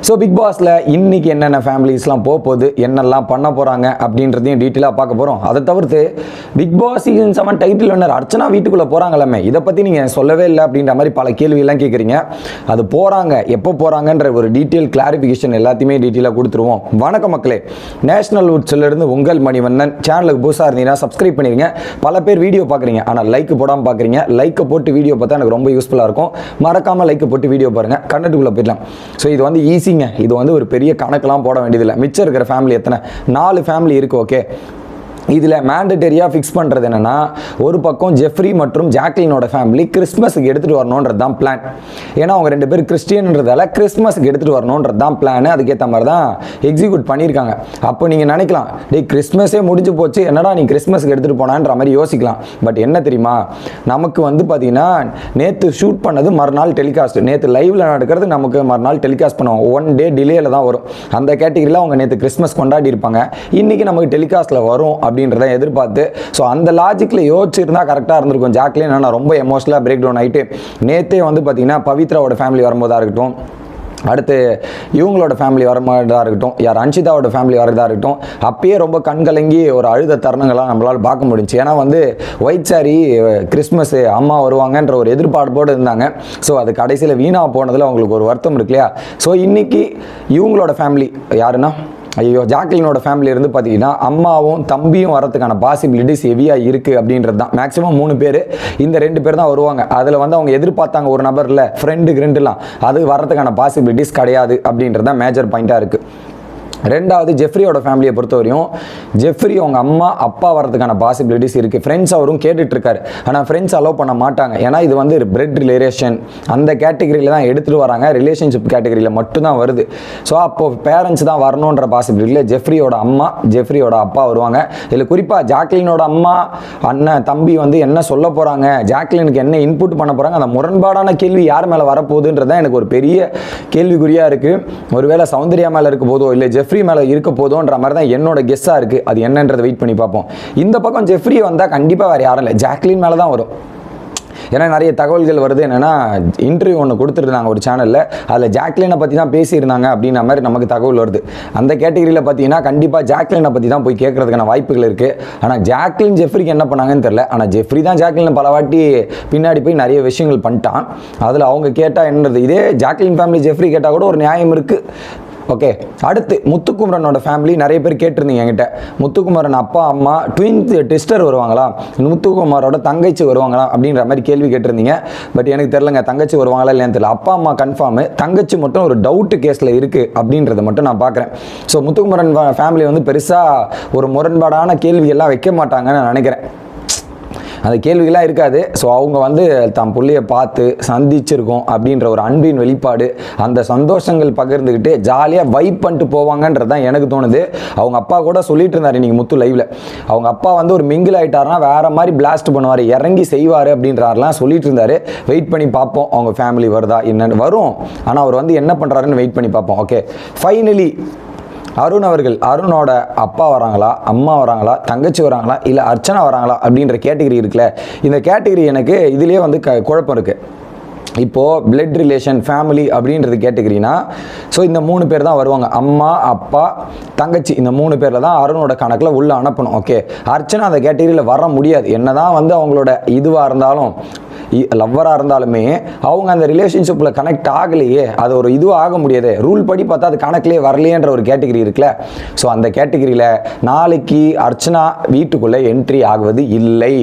So big பாஸில் இன்றைக்கி என்னென்ன ஃபேமிலிஸ்லாம் போகுது, என்னெல்லாம் பண்ண போகிறாங்க அப்படின்றதையும் டீட்டெயிலாக பார்க்க போகிறோம். அதை தவிர்த்து big boss season 7 title winner Archana வீட்டுக்குள்ளே போகிறாங்களாமே, இதை பற்றி நீங்கள் சொல்லவே இல்லை அப்படின்ற மாதிரி பல கேள்வியெல்லாம் கேட்குறீங்க. அது போகிறாங்க, எப்போ போகிறாங்கன்ற ஒரு டீட்டெயில் கிளாரிஃபிகேஷன் எல்லாத்தையுமே டீட்டெயிலாக கொடுத்துருவோம். வணக்கம் மக்களே, நேஷனல் வுட்ஸ்லேருந்து உங்கள் மணிவண்ணன். சேனலுக்கு புதுசாக இருந்தீங்கன்னா சப்ஸ்கிரைப் பண்ணிடுங்க. பல பேர் வீடியோ பார்க்குறீங்க, ஆனால் லைக் போடாமல் பார்க்குறீங்க. லைக்கை போட்டு வீடியோ பார்த்தா எனக்கு ரொம்ப யூஸ்ஃபுல்லாக இருக்கும். மறக்காமல் லைக்கை போட்டு வீடியோ பாருங்கள், கண்டென்ட்டுக்குள்ளே போயிடலாம். ஸோ இது வந்து ஈஸிங்க, இது வந்து ஒரு பெரிய கணக்கெல்லாம் போட வேண்டியதில்லை. மிச்சம் இருக்கிற ஃபேமிலி எத்தனை, 4 ஃபேமிலி இருக்குது. ஓகே, இதில் மேண்டட்டரியாக ஃபிக்ஸ் பண்ணுறது என்னென்னா, ஒரு பக்கம் ஜெஃப்ரி மற்றும் ஜாக்லினோட ஃபேமிலி கிறிஸ்மஸுக்கு எடுத்துகிட்டு வரணுன்றது தான் பிளான். ஏன்னா அவங்க 2 பேர் கிறிஸ்டியன்றதால கிறிஸ்மஸுக்கு எடுத்துகிட்டு வரணுன்றது தான் பிளான். அதுக்கேற்ற மாதிரி தான் எக்ஸிக்யூட் பண்ணியிருக்காங்க. அப்போ நீங்கள் நினைக்கலாம், டே கிறிஸ்மஸே முடிஞ்சு போச்சு, என்னடா நீ கிறிஸ்மஸுக்கு எடுத்துகிட்டு போனான்ற மாதிரி யோசிக்கலாம். பட் என்ன தெரியுமா, நமக்கு வந்து பார்த்தீங்கன்னா நேற்று ஷூட் பண்ணது மறுநாள் டெலிகாஸ்ட், நேற்று லைவில் நடக்கிறது நமக்கு மறுநாள் டெலிகாஸ்ட் பண்ணுவோம். 1 டே டிலேயில் தான் வரும். அந்த கேட்டகிரியில் அவங்க நேற்று கிறிஸ்மஸ் கொண்டாடி இருப்பாங்க, இன்றைக்கி நமக்கு டெலிகாஸ்ட்டில் வரும் அப்படின்றத எதிர்பார்த்து. ஸோ அந்த லாஜிக்கில் யோசிச்சிருந்தா கரெக்டாக இருந்திருக்கும். ஜாக்லின் நான் ரொம்ப எமோஷனலாக பிரேக் டவுன் ஆகிட்டு, நேற்றே வந்து பார்த்தீங்கன்னா பவித்ராவோட ஃபேமிலி வரும்போதாக இருக்கட்டும், அடுத்து இவங்களோட ஃபேமிலி வரமாதிரிதாக இருக்கட்டும், யார் அன்ஷிதாவோட ஃபேமிலி வரதாக இருக்கட்டும், அப்பயே ரொம்ப கண்கலங்கி ஒரு அழுத தருணங்கள்லாம் நம்மளால் பார்க்க முடிஞ்சு. ஏன்னா வந்து ஒயிட் சாரி கிறிஸ்மஸ் அம்மா வருவாங்கன்ற ஒரு எதிர்பார்ப்போடு இருந்தாங்க. ஸோ அது கடைசியில் வீணாக போனதில் அவங்களுக்கு ஒரு வருத்தம் இருக்கு இல்லையா. ஸோ இன்றைக்கி இவங்களோட ஃபேமிலி யாருன்னா, ஜாக்லினோட ஃபேமிலி இருந்து பார்த்தீங்கன்னா அம்மாவும் தம்பியும் வரதுக்கான பாசிபிலிட்டிஸ் ஹெவியாக இருக்குது அப்படின்றது தான். மேக்ஸிமம் 3 பேர், இந்த 2 பேர் தான் வருவாங்க. அதில் வந்து அவங்க எதிர்பார்த்தாங்க ஒரு நபர் இல்லை, ஃப்ரெண்டுலாம் அது வரதுக்கான பாசிபிலிட்டிஸ் கிடையாது அப்படின்றது தான் மேஜர் பாயிண்ட்டாக இருக்குது. ரெண்டாவது ஜெஃப்ரியோட ஃபேமிலியை பொறுத்தவரையும் ஜெஃப்ரி அவங்க அம்மா அப்பா வரதுக்கான பாசிபிலிட்டிஸ் இருக்குது. ஃப்ரெண்ட்ஸ் அவரும் கேட்டுட்ருக்காரு, ஆனால் ஃப்ரெண்ட்ஸ் அலோவ் பண்ண மாட்டாங்க. ஏன்னா இது வந்து பிரெட் ரிலேஷன் அந்த கேட்டகரியில் தான் எடுத்துகிட்டு வராங்க, ரிலேஷன்ஷிப் கேட்டகரியில் மட்டும்தான் வருது. ஸோ அப்போது பேரண்ட்ஸ் தான் வரணுன்ற பாசிபிலிட்டியில் ஜெஃப்ரியோட அம்மா ஜெஃப்ரியோட அப்பா வருவாங்க. இதில் குறிப்பாக ஜாக்லினோட அம்மா அண்ணன் தம்பி வந்து என்ன சொல்ல போகிறாங்க, ஜாக்லினுக்கு என்ன இன்புட் பண்ண போகிறாங்க, அந்த முரண்பாடான கேள்வி யார் மேலே வரப்போகுதுன்றது தான் எனக்கு ஒரு பெரிய கேள்விக்குறியாக இருக்குது. ஒருவேளை சௌந்தர்யா மேலே இருக்க போதோ இல்லை ஜெஃப்ரி மேலே இருக்க போதோன்ற மாதிரி தான் என்னோட கெஸ்ஸாக இருக்குது. அது என்னன்றதை வெயிட் பண்ணி பார்ப்போம். இந்த பக்கம் ஜெஃப்ரி வந்தால் கண்டிப்பாக வேறு யாரும் இல்லை, ஜாக்லின் மேலே தான் வரும். ஏன்னா நிறைய தகவல்கள் வருது. என்னென்னா, இன்டர்வியூ ஒன்று கொடுத்துருந்தாங்க ஒரு சேனலில், அதில் ஜாக்லினை பற்றி தான் பேசியிருந்தாங்க அப்படின்ற மாதிரி நமக்கு தகவல் வருது. அந்த கேட்டகரியில் பார்த்தீங்கன்னா கண்டிப்பாக ஜாக்லினை பற்றி தான் போய் கேட்கறதுக்கான வாய்ப்புகள் இருக்குது. ஆனால் ஜாக்லின் ஜெஃப்ரிக்கு என்ன பண்ணாங்கன்னு தெரில. ஆனால் ஜெஃப்ரி தான் ஜாக்லின் பல வாட்டி பின்னாடி போய் நிறைய விஷயங்கள் பண்ணிட்டான். அதில் அவங்க கேட்டால் என்னது, இதே ஜாக்லின் ஃபேமிலி ஜெஃப்ரி கேட்டால் கூட ஒரு நியாயம் இருக்குது. ஓகே, அடுத்து முத்துக்குமரனோட ஃபேமிலி நிறைய பேர் கேட்டிருந்தீங்க என்கிட்ட, முத்துக்குமரன் அப்பா அம்மா ட்வின் டெஸ்டர் வருவாங்களா, முத்துக்குமாரோட தங்கச்சி வருவாங்களா அப்படின்ற மாதிரி கேள்வி கேட்டிருந்தீங்க. பட் எனக்கு தெரிலங்க, தங்கச்சி வருவாங்களா இல்லையான்னு தெரியல. அப்பா அம்மா கன்ஃபார்மு, தங்கச்சி மட்டும் ஒரு டவுட்டு கேஸில் இருக்குது அப்படின்றத மட்டும் நான் பார்க்குறேன். ஸோ முத்துக்குமரன் ஃபேமிலி வந்து பெருசாக ஒரு முரண்பாடான கேள்வியெல்லாம் வைக்க மாட்டாங்கன்னு நான் நினைக்கிறேன். அந்த கேள்விகள்லாம் இருக்காது. ஸோ அவங்க வந்து தம் பிள்ளையை பார்த்து சந்திச்சிருக்கோம் அப்படின்ற ஒரு அன்பின் வெளிப்பாடு, அந்த சந்தோஷங்கள் பகிர்ந்துக்கிட்டு ஜாலியாக வைப் பண்ணிட்டு போவாங்கன்றது தான் எனக்கு தோணுது. அவங்க அப்பா கூட சொல்லிட்டு இருந்தார் இன்றைக்கி முத்து லைவில், அவங்க அப்பா வந்து ஒரு மிங்கிள் ஆகிட்டார்னா வேறு மாதிரி பிளாஸ்ட் பண்ணுவார், இறங்கி செய்வார் அப்படின்றாரெலாம் சொல்லிட்டு இருந்தார். வெயிட் பண்ணி பார்ப்போம் அவங்க ஃபேமிலி வருதா என்னென்னு. வரும், ஆனால் அவர் வந்து என்ன பண்ணுறாருன்னு வெயிட் பண்ணி பார்ப்போம். ஓகே, ஃபைனலி அருண் அவர்கள், அருணோட அப்பா வராங்களா, அம்மா வராங்களா, தங்கச்சி வராங்களா, இல்லை அர்ச்சனா வராங்களா அப்படின்ற கேட்டகரி இருக்குல்ல. இந்த கேட்டகரி எனக்கு இதுலேயே வந்து குழப்பம் இருக்குது. இப்போது பிளட் ரிலேஷன் ஃபேமிலி அப்படின்றது கேட்டகரினா, ஸோ இந்த 3 பேர் தான் வருவாங்க, அம்மா அப்பா தங்கச்சி. இந்த 3 பேரில் தான் அருணோட கணக்கில் உள்ளே அனுப்பணும். ஓகே, அர்ச்சனா அந்த கேட்டகரியில் வர முடியாது. என்ன தான் வந்து அவங்களோட இதுவாக இருந்தாலும், லவ்வராக இருந்தாலுமே அவங்க அந்த ரிலேஷன்ஷிப்பில் கனெக்ட் ஆகலையே, அது ஒரு இதுவாக ஆக முடியாது. ரூல் படி பார்த்தா அது கணக்கிலே வரலையேன்ற ஒரு கேட்டகரி இருக்குல்ல. ஸோ அந்த கேட்டகரியில் நாளைக்கு அர்ச்சனா வீட்டுக்குள்ளே என்ட்ரி ஆகுவது இல்லை.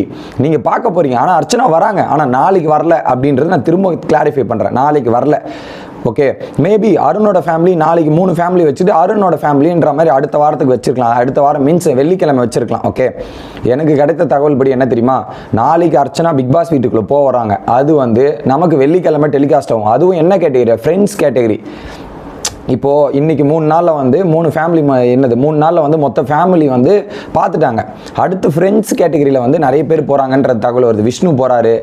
நீங்கள் பார்க்க போகிறீங்க, ஆனால் அர்ச்சனா வராங்க, ஆனால் நாளைக்கு வரல அப்படின்றது நான் திரும்ப கிளாரிஃபை பண்ணுறேன். நாளைக்கு வரல. ஓகே, மேபி அருணோட ஃபேமிலி நாளைக்கு 3 ஃபேமிலி வச்சுட்டு அருணோட ஃபேமிலின்ற மாதிரி அடுத்த வாரத்துக்கு வச்சிருக்கலாம். அடுத்த வாரம் மீன்ஸ் வெள்ளிக்கிழமை வச்சிருக்கலாம். ஓகே, எனக்கு கிடைத்த தகவல் படி என்ன தெரியுமா, நாளைக்கு அர்ச்சனா பிக் பாஸ் வீட்டுக்குள்ளே போகிறாங்க. அது வந்து நமக்கு வெள்ளிக்கிழமை டெலிகாஸ்ட் ஆகும். அதுவும் என்ன கேட்டகரி, ஃப்ரெண்ட்ஸ் கேட்டகரி. இப்போது இன்றைக்கி 3 நாளில் வந்து 3 ஃபேமிலி என்னது 3 நாளில் வந்து மொத்த ஃபேமிலி வந்து பார்த்துட்டாங்க. அடுத்து ஃப்ரெண்ட்ஸ் கேட்டகரியில் வந்து நிறைய பேர் போகிறாங்கன்ற தகவல் வருது. விஷ்ணு போகிறாரு,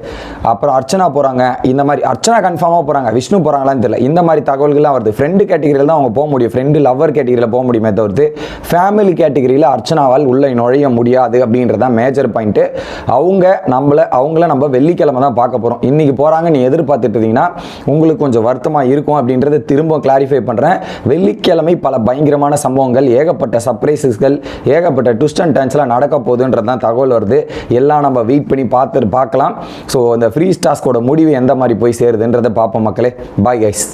அப்புறம் அர்ச்சனா போகிறாங்க. இந்த மாதிரி அர்ச்சனா கன்ஃபார்மாக போகிறாங்க, விஷ்ணு போகிறாங்களான்னு தெரியல. இந்த மாதிரி தகவல்கள்லாம் வருது. ஃப்ரெண்டு கேட்டகரியில் தான் அவங்க போக முடியும், ஃப்ரெண்டு லவ்வர் கேட்டகரியில் போக முடியுமே தவிர்த்து ஃபேமிலி கேட்டகரியில் அர்ச்சனாவால் உள்ளே நுழைய முடியாது அப்படின்றது தான் மேஜர் பாயிண்ட்டு. அவங்கள நம்ம வெள்ளிக்கிழமை தான் பார்க்க போகிறோம். இன்றைக்கி போகிறாங்க நீ எதிர்பார்த்துட்டு இருந்தீங்கன்னா உங்களுக்கு கொஞ்சம் வருத்தமாக இருக்கும் அப்படின்றத திரும்ப கிளாரிஃபை பண்ணுறேன். வெள்ளிக்கிழமை பல பயங்கரமான சம்பவங்கள், ஏகப்பட்ட சர்ப்ரைசஸ்கள், ஏகப்பட்ட ட்விஸ்ட் அண்ட் டர்ன்ஸ்லாம் நடக்க போகுதுன்றது தான் தகவல் வருது. எல்லாம் நம்ம வெயிட் பண்ணி பார்க்கலாம். ஸோ அந்த ஃப்ரீ டாஸ்கோட முடிவு எந்த மாதிரி போய் சேருதுன்றதை பார்ப்போம் மக்களே. Bye guys.